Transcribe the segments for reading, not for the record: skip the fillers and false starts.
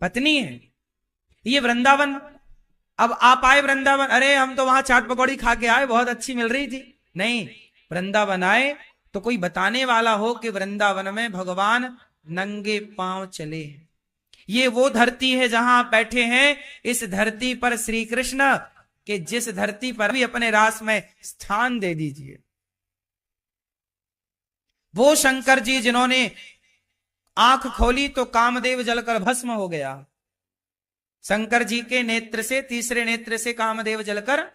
पत्नी है। ये वृंदावन, अब आप आए वृंदावन, अरे हम तो वहां चाट पकौड़ी खा के आए, बहुत अच्छी मिल रही थी। नहीं, वृंदावन आए तो कोई बताने वाला हो कि वृंदावन में भगवान नंगे पांव चले हैं। ये वो धरती है जहां आप बैठे हैं। इस धरती पर श्री कृष्ण के जिस धरती पर भी अपने रास में स्थान दे दीजिए। वो शंकर जी जिन्होंने आंख खोली तो कामदेव जलकर भस्म हो गया। शंकर जी के नेत्र से, तीसरे नेत्र से कामदेव जलकर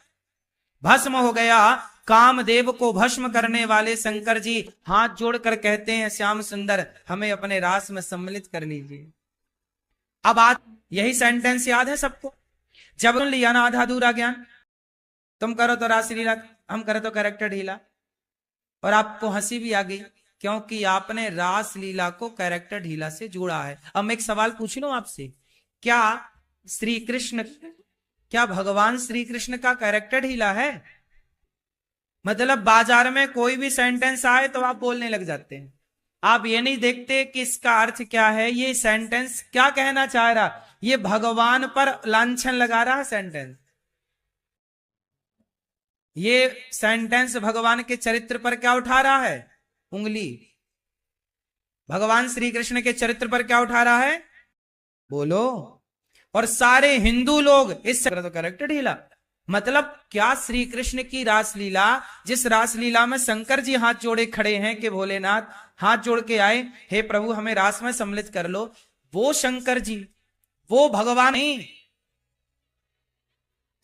भस्म हो गया। कामदेव को भस्म करने वाले शंकर जी हाथ जोड़कर कहते हैं, श्याम सुंदर हमें अपने रास में सम्मिलित कर लीजिए। अब आज यही सेंटेंस याद है सबको, जब लिया ना आधा अधूरा ज्ञान, तुम करो तो रासलीला, हम करो तो कैरेक्टर ढीला। और आपको हंसी भी आ गई क्योंकि आपने रासलीला को कैरेक्टर ढीला से जोड़ा है। अब मैं एक सवाल पूछ लूं आपसे, क्या श्री कृष्ण, क्या भगवान श्री कृष्ण का कैरेक्टर ढीला है? मतलब बाजार में कोई भी सेंटेंस आए तो आप बोलने लग जाते हैं, आप ये नहीं देखते कि इसका अर्थ क्या है, ये सेंटेंस क्या कहना चाह रहा। ये भगवान पर लांछन लगा रहा है सेंटेंस। ये सेंटेंस भगवान के चरित्र पर क्या उठा रहा है? उंगली। भगवान श्री कृष्ण के चरित्र पर क्या उठा रहा है? बोलो। और सारे हिंदू लोग इस तो कैरेक्टर ढीला। मतलब क्या श्री कृष्ण की रासलीला, जिस रासलीला में शंकर जी हाथ जोड़े खड़े हैं कि भोलेनाथ हाथ जोड़ के आए, हे प्रभु हमें रास में सम्मिलित कर लो, वो शंकर जी, वो भगवान नहीं।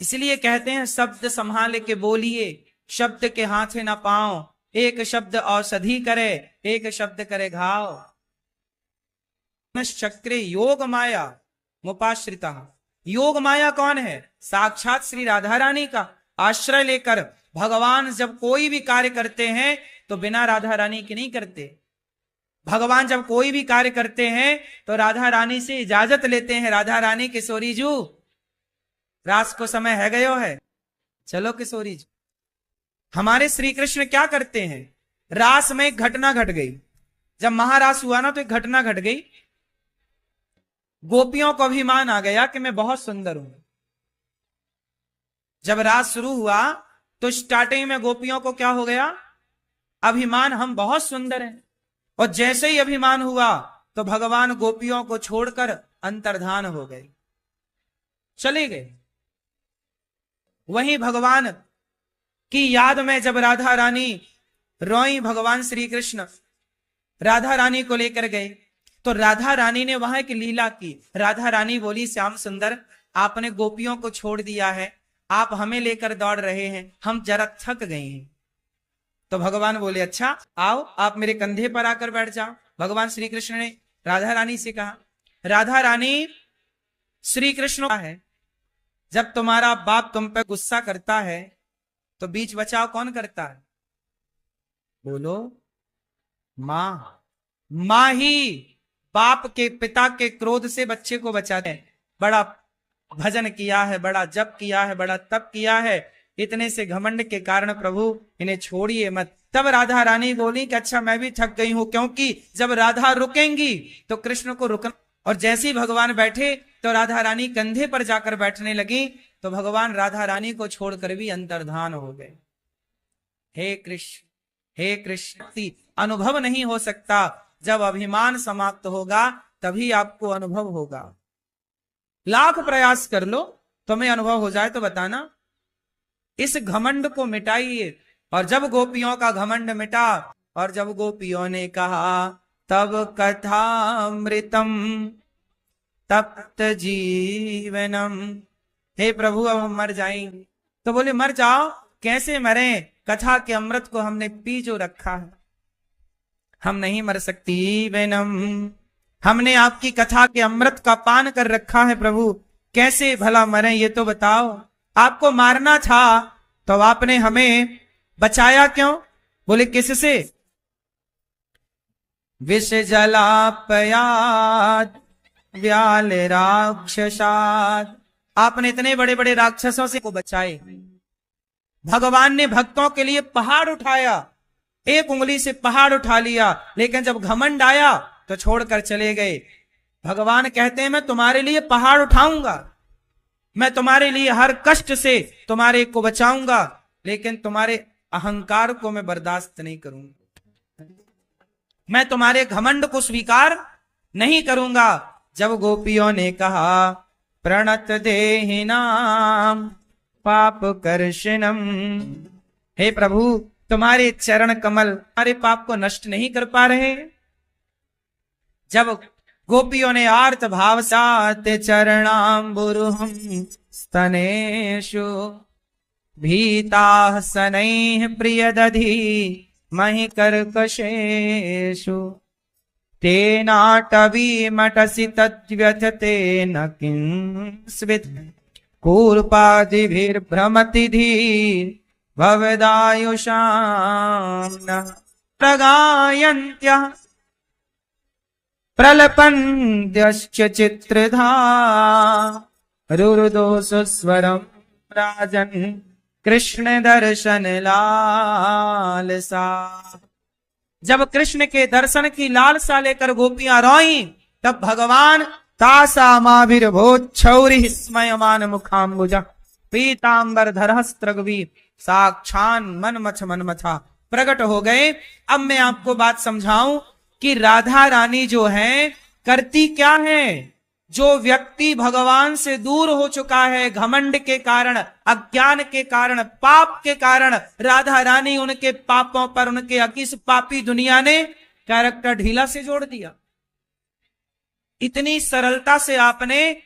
इसलिए कहते हैं शब्द संभाल के बोलिए, शब्द के हाथे ना पाओ, एक शब्द औषधि करे, एक शब्द करे घाव। चक्रे योग माया मुपाश्रिता। योग माया कौन है? साक्षात श्री राधा रानी का आश्रय लेकर भगवान जब कोई भी कार्य करते हैं तो बिना राधा रानी के नहीं करते। भगवान जब कोई भी कार्य करते हैं तो राधा रानी से इजाजत लेते हैं, राधा रानी किशोरी जू रास को समय है गयो है, चलो किशोरी जी। हमारे श्री कृष्ण क्या करते हैं? रास में एक घटना घट गई, जब महारास हुआ ना तो एक घटना घट गई। गोपियों को अभिमान आ गया कि मैं बहुत सुंदर हूं। जब रास शुरू हुआ तो स्टार्टिंग में गोपियों को क्या हो गया? अभिमान, हम बहुत सुंदर हैं। और जैसे ही अभिमान हुआ तो भगवान गोपियों को छोड़कर अंतर्धान हो गए, चले गए। वहीं भगवान की याद में जब राधा रानी रोई, भगवान श्री कृष्ण राधा रानी को लेकर गए तो राधा रानी ने वहां एक लीला की। राधा रानी बोली, श्याम सुंदर आपने गोपियों को छोड़ दिया है, आप हमें लेकर दौड़ रहे हैं, हम जरा थक गए हैं। तो भगवान बोले, अच्छा आओ आप मेरे कंधे पर आकर बैठ जाओ। भगवान श्री कृष्ण ने राधा रानी से कहा, राधा रानी श्री कृष्ण है, जब तुम्हारा बाप तुम पे गुस्सा करता है तो बीच बचाव कौन करता है? बोलो, मां। मां ही बाप के, पिता के क्रोध से बच्चे को बचाते हैं। बड़ा भजन किया है, बड़ा जप किया है, बड़ा तप किया है, इतने से घमंड के कारण प्रभु इन्हें छोड़िए मत। तब राधा रानी बोली कि अच्छा मैं भी थक गई हूं, क्योंकि जब राधा रुकेंगी तो कृष्ण को रुकना। और जैसे ही भगवान बैठे तो राधा रानी कंधे पर जाकर बैठने लगी, तो भगवान राधा रानी को छोड़कर भी अंतर्धान हो गए। हे कृष्ण, हे कृष्ण, अनुभव नहीं हो सकता, जब अभिमान समाप्त होगा तभी आपको अनुभव होगा। लाख प्रयास कर लो, तुम्हें अनुभव हो जाए तो बताना। इस घमंड को मिटाइए। और जब गोपियों का घमंड मिटा और जब गोपियों ने कहा तब कथामृतम तप्त जीवनम, हे प्रभु अब हम मर जाएंगे, तो बोले मर जाओ, कैसे मरे? कथा के अमृत को हमने पी जो रखा है, हम नहीं मर सकती। वैनम, हमने आपकी कथा के अमृत का पान कर रखा है प्रभु, कैसे भला मरे ये तो बताओ। आपको मारना था तो आपने हमें बचाया क्यों? बोले किससे? विष जलापयात व्याल राक्षसात, आपने इतने बड़े बड़े राक्षसों से को बचाए। भगवान ने भक्तों के लिए पहाड़ उठाया, एक उंगली से पहाड़ उठा लिया, लेकिन जब घमंड आया तो छोड़कर चले गए। भगवान कहते हैं मैं तुम्हारे लिए पहाड़ उठाऊंगा, मैं तुम्हारे लिए हर कष्ट से तुम्हारे को बचाऊंगा, लेकिन तुम्हारे अहंकार को मैं बर्दाश्त नहीं करूंगा, मैं तुम्हारे घमंड को स्वीकार नहीं करूंगा। जब गोपियों ने कहा प्रणत देहिनाम पाप कर्षणम, हे प्रभु तुम्हारे चरण कमल हमारे पाप को नष्ट नहीं कर पा रहे। जब गोपियों ने आर्त भाव साते चरणाम्बुरुहं स्तनेषु भीताः शनैः प्रियदधि महि कर्कशेषु तेनाटवीमटसि तद्व्यथते न किंस्वित् कूर्पादिभिर्भ्रमति धीर् भवदायुषां नः प्रगायन्त्यः प्रलपन्त्यश्च चित्रधा रुरुदोषस्वरं राजन् कृष्ण दर्शन लालसा। जब कृष्ण के दर्शन की लालसा लेकर गोपियां रोईं, तब भगवान तासामाभिर्भूच्छौरिः स्मयमान मुखाम्बुजः पीताम्बरधरस्त्रगवी साक्षान मनमथा प्रकट हो गए। अब मैं आपको बात समझाऊं कि राधा रानी जो है करती क्या है। जो व्यक्ति भगवान से दूर हो चुका है घमंड के कारण, अज्ञान के कारण, पाप के कारण, राधा रानी उनके पापों पर, उनके इस पापी दुनिया ने कैरेक्टर ढीला से जोड़ दिया। इतनी सरलता से आपने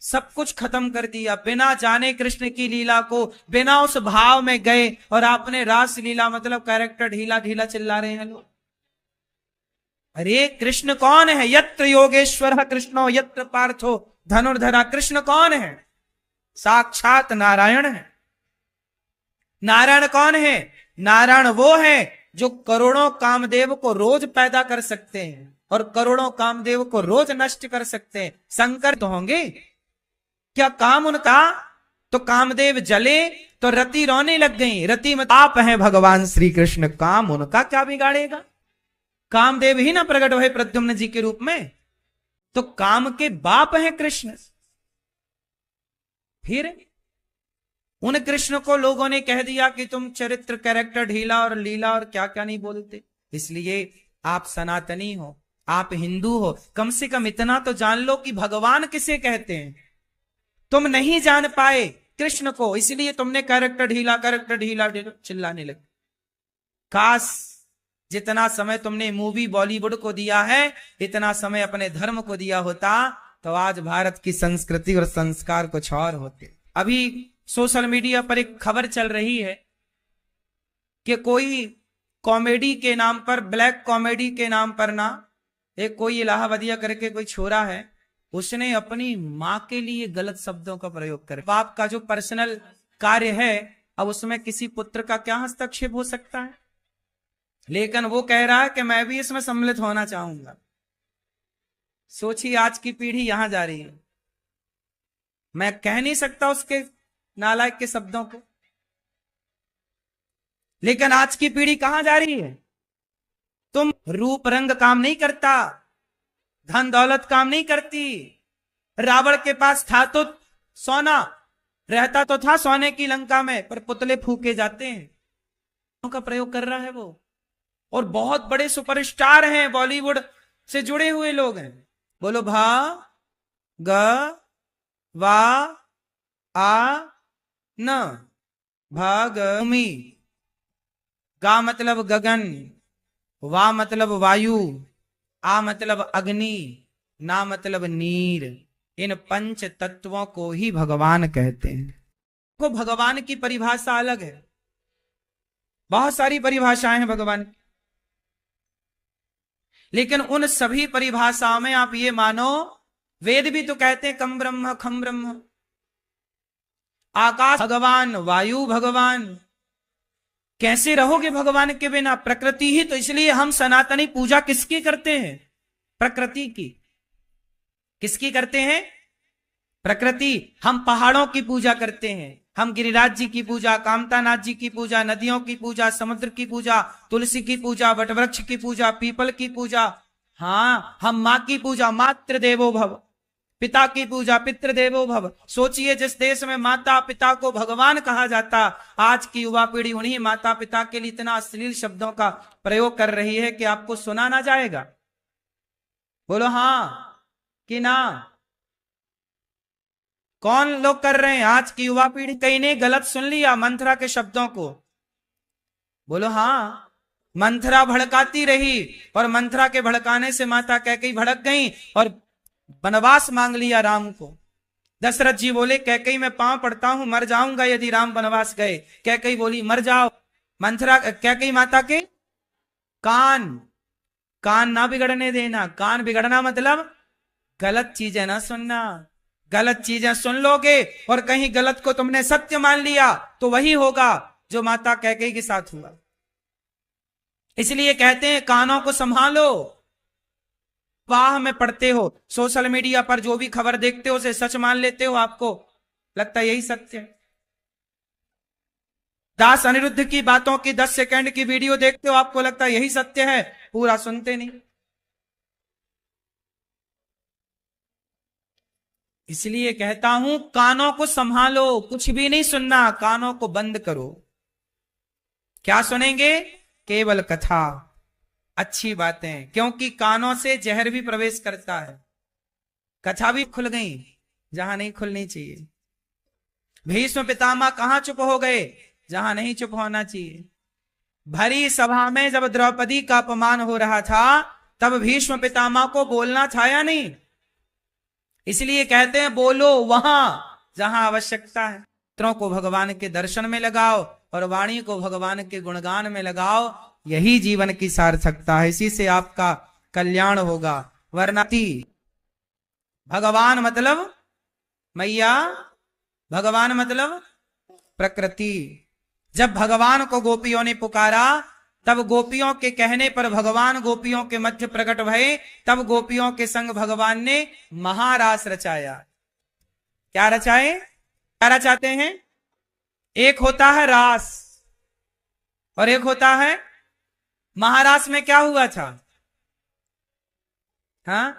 सब कुछ खत्म कर दिया, बिना जाने कृष्ण की लीला को, बिना उस भाव में गए, और आपने रास लीला मतलब कैरेक्टर ढीला ढीला चिल्ला रहे हैं लोग। अरे कृष्ण कौन है? यत्र योगेश्वर कृष्णो यत्र पार्थो धनुर्धरा। कृष्ण कौन है? साक्षात नारायण है। नारायण कौन है? नारायण वो है जो करोड़ों कामदेव को रोज पैदा कर सकते हैं और करोड़ों कामदेव को रोज नष्ट कर सकते हैं। शंकर तो होंगे क्या? काम उनका तो कामदेव जले तो रति रोने लग गई। रति में आप हैं भगवान श्री कृष्ण, काम उनका क्या बिगाड़ेगा? कामदेव ही ना प्रकट हुए प्रद्युम्न जी के रूप में, तो काम के बाप हैं कृष्ण। फिर उन कृष्ण को लोगों ने कह दिया कि तुम चरित्र कैरेक्टर ढीला और लीला और क्या क्या नहीं बोलते, इसलिए आप सनातनी हो, आप हिंदू हो, कम से कम इतना तो जान लो कि भगवान किसे कहते हैं। तुम नहीं जान पाए कृष्ण को, इसलिए तुमने कैरेक्टर ढीला चिल्लाने लगे। काश जितना समय तुमने मूवी बॉलीवुड को दिया है, इतना समय अपने धर्म को दिया होता तो आज भारत की संस्कृति और संस्कार कुछ और होते। अभी सोशल मीडिया पर एक खबर चल रही है कि कोई कॉमेडी के नाम पर, ब्लैक कॉमेडी के नाम पर ना, एक कोई इलाहाबादिया करके कोई छोरा है, उसने अपनी मां के लिए गलत शब्दों का प्रयोग कर। बाप का जो पर्सनल कार्य है, अब उसमें किसी पुत्र का क्या हस्तक्षेप हो सकता है? लेकिन वो कह रहा है कि मैं भी इसमें सम्मिलित होना चाहूंगा। सोचिए आज की पीढ़ी यहां जा रही है। मैं कह नहीं सकता उसके नालायक के शब्दों को, लेकिन आज की पीढ़ी कहां जा रही है? तुम रूप रंग काम नहीं करता, धन दौलत काम नहीं करती। रावण के पास था तो सोना, रहता तो था सोने की लंका में, पर पुतले फूके जाते हैं का प्रयोग कर रहा है वो। और बहुत बड़े सुपरस्टार हैं, बॉलीवुड से जुड़े हुए लोग हैं। बोलो भा ग वा आ न, भागमी। गा मतलब गगन, वा मतलब वायु, आ मतलब अग्नि, ना मतलब नीर। इन पंच तत्वों को ही भगवान कहते हैं। को भगवान की परिभाषा अलग है, बहुत सारी परिभाषाएं हैं भगवान की, लेकिन उन सभी परिभाषाओं में आप ये मानो, वेद भी तो कहते हैं कम ब्रह्म खम ब्रह्म। आकाश भगवान, वायु भगवान। कैसे रहोगे भगवान के बिना? प्रकृति ही तो। इसलिए हम सनातनी पूजा किसकी करते हैं? प्रकृति की। किसकी करते हैं? प्रकृति। हम पहाड़ों की पूजा करते हैं, हम गिरिराज जी की पूजा, कामतानाथ जी की पूजा, नदियों की पूजा, समुद्र की पूजा, तुलसी की पूजा, वटवृक्ष की पूजा, पीपल की पूजा, हाँ, हम माँ की पूजा मातृ देवो भव, पिता की पूजा पितृ देवो भव। सोचिए, जिस देश में माता पिता को भगवान कहा जाता, आज की युवा पीढ़ी उन्हीं माता पिता के लिए इतना अश्लील शब्दों का प्रयोग कर रही है कि आपको सुना ना जाएगा। बोलो हाँ कि ना? कौन लोग कर रहे हैं? आज की युवा पीढ़ी। कहीं ने गलत सुन लिया मंथरा के शब्दों को? बोलो हाँ। मंथरा भड़काती रही और मंथरा के भड़काने से माता कैकेयी भड़क गई और वनवास मांग लिया राम को। दशरथ जी बोले, कैकेयी मैं पांव पड़ता हूं, मर जाऊंगा यदि राम वनवास गए। कैकेयी बोली, मर जाओ। मंथरा, कैकेयी माता के कान ना बिगड़ने देना। कान बिगड़ना मतलब गलत चीजें ना सुनना। गलत चीजें सुन लोगे और कहीं गलत को तुमने सत्य मान लिया तो वही होगा जो माता कैकेयी के साथ हुआ। इसलिए कहते हैं कानों को संभालो। वाह में पढ़ते हो, सोशल मीडिया पर जो भी खबर देखते हो उसे सच मान लेते हो, आपको लगता है यही सत्य है। दास अनिरुद्ध की बातों की 10 सेकंड की वीडियो देखते हो, आपको लगता है यही सत्य है, पूरा सुनते नहीं। इसलिए कहता हूं कानों को संभालो, कुछ भी नहीं सुनना, कानों को बंद करो। क्या सुनेंगे? केवल कथा, अच्छी बातें, क्योंकि कानों से जहर भी प्रवेश करता है। कथा भी खुल गई जहां नहीं खुलनी चाहिए। भीष्म पितामह कहां चुप हो गए? जहां नहीं चुप होना चाहिए। भरी सभा में जब द्रौपदी का अपमान हो रहा था तब भीष्म पितामह को बोलना था या नहीं? इसलिए कहते हैं बोलो वहां जहां आवश्यकता है। नेत्रों को भगवान के दर्शन में लगाओ और वाणी को भगवान के गुणगान में लगाओ, यही जीवन की सार्थकता है। इसी से आपका कल्याण होगा। वरनाति भगवान मतलब मैया, भगवान मतलब प्रकृति। जब भगवान को गोपियों ने पुकारा तब गोपियों के कहने पर भगवान गोपियों के मध्य प्रकट भये। तब गोपियों के संग भगवान ने महारास रचाया। क्या रचाए? क्या रचाते हैं? एक होता है रास और एक होता है महारास। में क्या हुआ था? हाँ,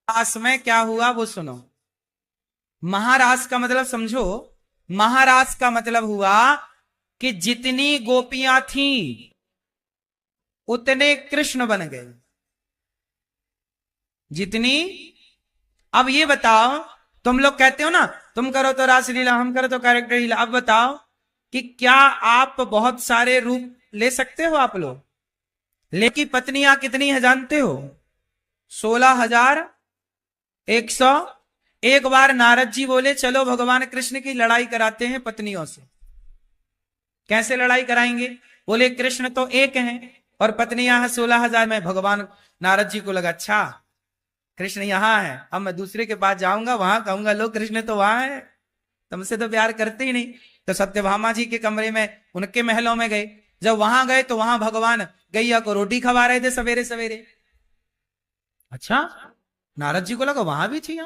रास में क्या हुआ वो सुनो। महारास का मतलब समझो। महारास का मतलब हुआ कि जितनी गोपियां थीं उतने कृष्ण बन गए। जितनी, अब ये बताओ, तुम लोग कहते हो ना तुम करो तो रासलीला, हम करो तो कैरेक्टर लीला। अब बताओ कि क्या आप बहुत सारे रूप ले सकते हो? आप लोग लेकिन पत्नियां कितनी है जानते हो? 16,100। एक बार नारद जी बोले चलो भगवान कृष्ण की लड़ाई कराते हैं पत्नियों से। कैसे लड़ाई कराएंगे? बोले कृष्ण तो एक हैं और पत्नियां हैं 16,000 में। भगवान नारद जी को लगा अच्छा कृष्ण यहां है, अब मैं दूसरे के पास जाऊंगा, वहां कहूंगा लो कृष्ण तो वहां है, तुमसे तो प्यार करते ही नहीं। तो सत्यभामा जी के कमरे में, उनके महलों में गए। जब वहां गए तो वहां भगवान गैया को रोटी खवा रहे थे सवेरे सवेरे। अच्छा, नारद जी को लगा वहां भी थी।